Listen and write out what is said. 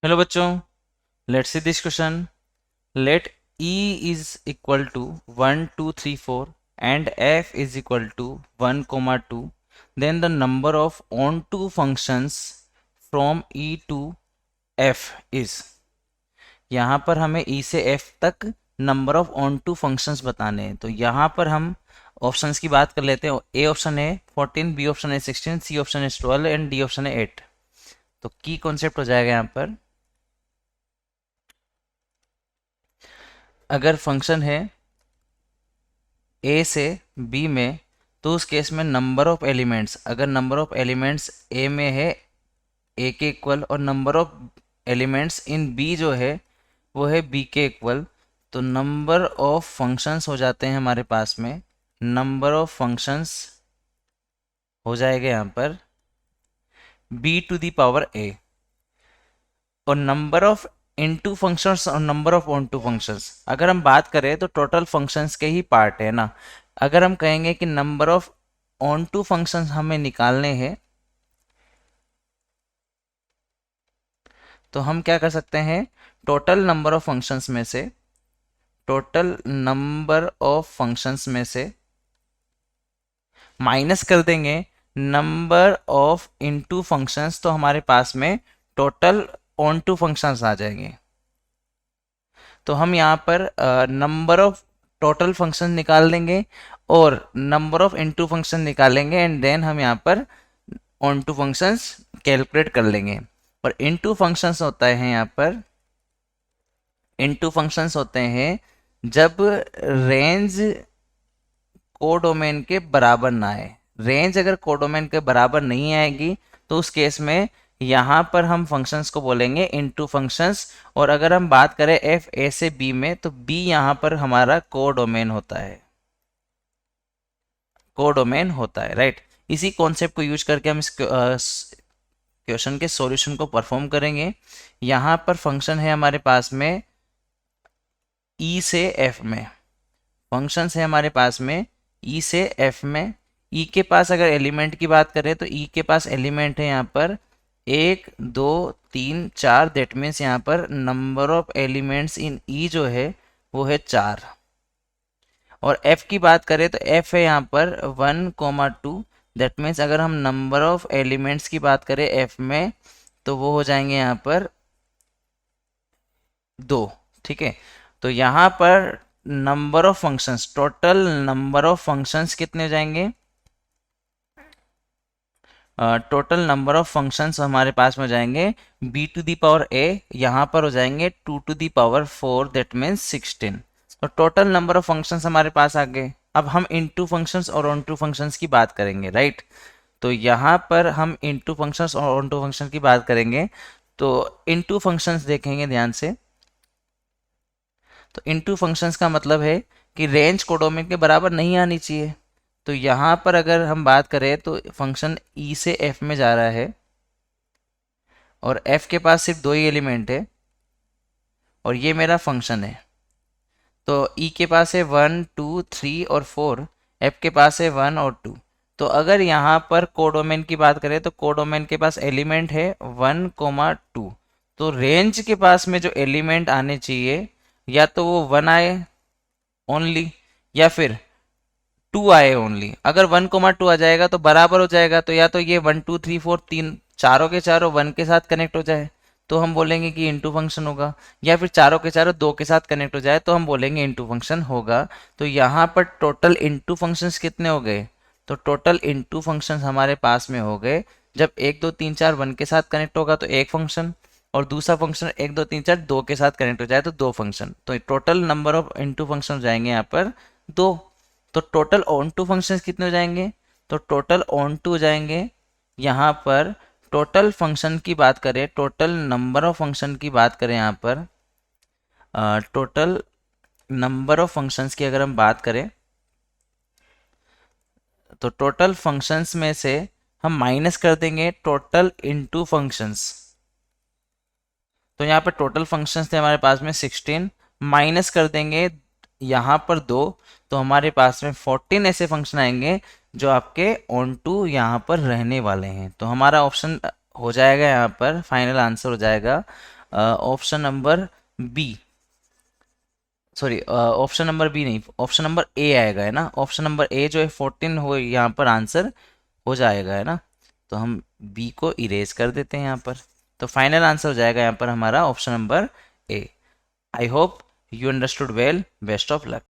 Hello बच्चों, let's see this question. Let e is equal to 1 2 3 4 and f is equal to 1 comma 2. Then the number of onto functions from e to f is. यहाँ पर हमें e से f तक number of onto functions बताने हैं. तो यहाँ पर हम ऑप्शंस की बात कर लेते हैं. ए ऑप्शन है 14, बी ऑप्शन है 16, सी ऑप्शन है 12 एंड डी ऑप्शन है 8. तो की कॉन्सेप्ट हो जाएगा यहाँ पर. अगर फंक्शन है ए से बी में, तो उस केस में नंबर ऑफ एलिमेंट्स, अगर नंबर ऑफ एलिमेंट्स ए में है ए के इक्वल और number of elements in B जो है वो है बी के इक्वल, तो नंबर ऑफ फंक्शंस हो जाते हैं हमारे पास में. नंबर ऑफ फंक्शंस हो जाएगा यहाँ पर B to the power A, और नंबर ऑफ इनटू फंक्शंस और number of onto functions अगर हम बात करें तो टोटल फंक्शंस के ही पार्ट है ना. अगर हम कहेंगे कि number of onto functions हमें निकालने हैं, तो हम क्या कर सकते हैं, टोटल नंबर ऑफ फंक्शंस में से, टोटल नंबर ऑफ फंक्शंस में से माइनस कर देंगे नंबर ऑफ इनटू फंक्शंस, तो हमारे पास में टोटल ऑन टू फंक्शंस आ जाएंगे. तो हम यहाँ पर नंबर ऑफ टोटल फंक्शन निकाल देंगे और नंबर ऑफ इनटू फंक्शन निकालेंगे एंड देन हम यहाँ पर ऑन टू फंक्शंस कैलकुलेट कर लेंगे. और इनटू फंक्शंस होता है यहाँ पर, इनटू फंक्शंस होते हैं जब रेंज कोडोमेन के बराबर ना आए. रेंज अगर कोडोमेन के बराबर नहीं आएगी तो उस केस में यहाँ पर हम फंक्शंस को बोलेंगे इनटू फंक्शंस. और अगर हम बात करें एफ ए से बी में, तो बी यहाँ पर हमारा कोडोमेन होता है, कोडोमेन होता है, राइट. इसी कॉन्सेप्ट को यूज करके हम इस क्वेश्चन के सॉल्यूशन को परफॉर्म करेंगे. यहाँ पर फंक्शन है हमारे पास में ई से एफ में, फंक्शंस है हमारे पास में ई से एफ में. ई के पास अगर एलिमेंट की बात करें तो ई के पास एलिमेंट है यहाँ पर 1 2 3 4. दैट मीन्स यहाँ पर नंबर ऑफ एलिमेंट्स इन ई जो है वो है 4. और एफ की बात करें तो एफ है यहाँ पर 1,2. दैट मीन्स अगर हम नंबर ऑफ एलिमेंट्स की बात करें एफ में, तो वो हो जाएंगे यहाँ पर 2. ठीक है. तो यहाँ पर number of functions, total number of functions कितने हो जाएंगे, टोटल नंबर ऑफ फंक्शंस हमारे पास में हो जाएंगे B to the power A, यहाँ पर हो जाएंगे 2 to the power 4. That means 16. तो टोटल नंबर ऑफ फंक्शंस हमारे पास आ गए. अब हम इनटू फंक्शंस और ऑन टू फंक्शंस की बात करेंगे, राइट. तो यहाँ पर हम इनटू फंक्शंस और ऑन टू फंक्शन की बात करेंगे. तो इनटू फंक्शंस देखेंगे ध्यान से. तो इनटू फंक्शंस का मतलब है कि रेंज कोडोमेन के बराबर नहीं आनी चाहिए. तो यहाँ पर अगर हम बात करें तो फंक्शन ई से एफ में जा रहा है और एफ के पास सिर्फ 2 ही एलिमेंट है और ये मेरा फंक्शन है. तो ई के पास है 1 2 3 और 4, एफ के पास है 1 और 2. तो अगर यहाँ पर कोडोमेन की बात करें तो कोडोमेन के पास एलिमेंट है 1,2. तो रेंज के पास में जो एलिमेंट आने चाहिए या तो वो 1 आए ओनली या फिर 2 आए ओनली. अगर 1,2 आ जाएगा तो बराबर हो जाएगा. तो या तो ये 1 2 3 4 3 चारों के चारों 1 के साथ कनेक्ट हो जाए तो हम बोलेंगे कि इनटू फंक्शन होगा, या फिर चारों के चारों 2 के साथ कनेक्ट हो जाए तो हम बोलेंगे इनटू फंक्शन होगा. तो यहाँ पर टोटल इनटू फंक्शंस कितने हो गए, तो टोटल इनटू फंक्शंस हमारे पास में हो गए जब 1 2 3 4 1 के साथ कनेक्ट होगा तो एक फंक्शन, और दूसरा फंक्शन 1 2 3 4 2 के साथ कनेक्ट हो जाए तो 2 फंक्शन. तो total number of into function हो जाएंगे यहाँ पर 2. तो टोटल ऑन टू फंक्शंस कितने हो जाएंगे, तो टोटल ऑन टू हो जाएंगे यहाँ पर. टोटल फंक्शन की बात करें, टोटल नंबर ऑफ फंक्शन की बात करें यहाँ पर, टोटल नंबर ऑफ फंक्शंस की अगर हम बात करें तो टोटल फंक्शंस में से हम माइनस कर देंगे टोटल इनटू फंक्शंस. तो यहाँ पर टोटल फंक्शंस थे हमारे पास में 16, माइनस कर देंगे यहाँ पर 2, तो हमारे पास में 14 ऐसे फंक्शन आएंगे जो आपके ऑन टू यहाँ पर रहने वाले हैं. तो हमारा ऑप्शन हो जाएगा यहाँ पर, फाइनल आंसर हो जाएगा option number B, sorry option number B नहीं, ऑप्शन नंबर ए आएगा, है ना। ऑप्शन नंबर ए जो है 14 हो यहाँ पर आंसर हो जाएगा, है ना। तो हम बी को इरेज कर देते हैं यहाँ पर। तो फाइनल आंसर हो जाएगा यहाँ पर हमारा option number A. I hope you understood well. Best of luck.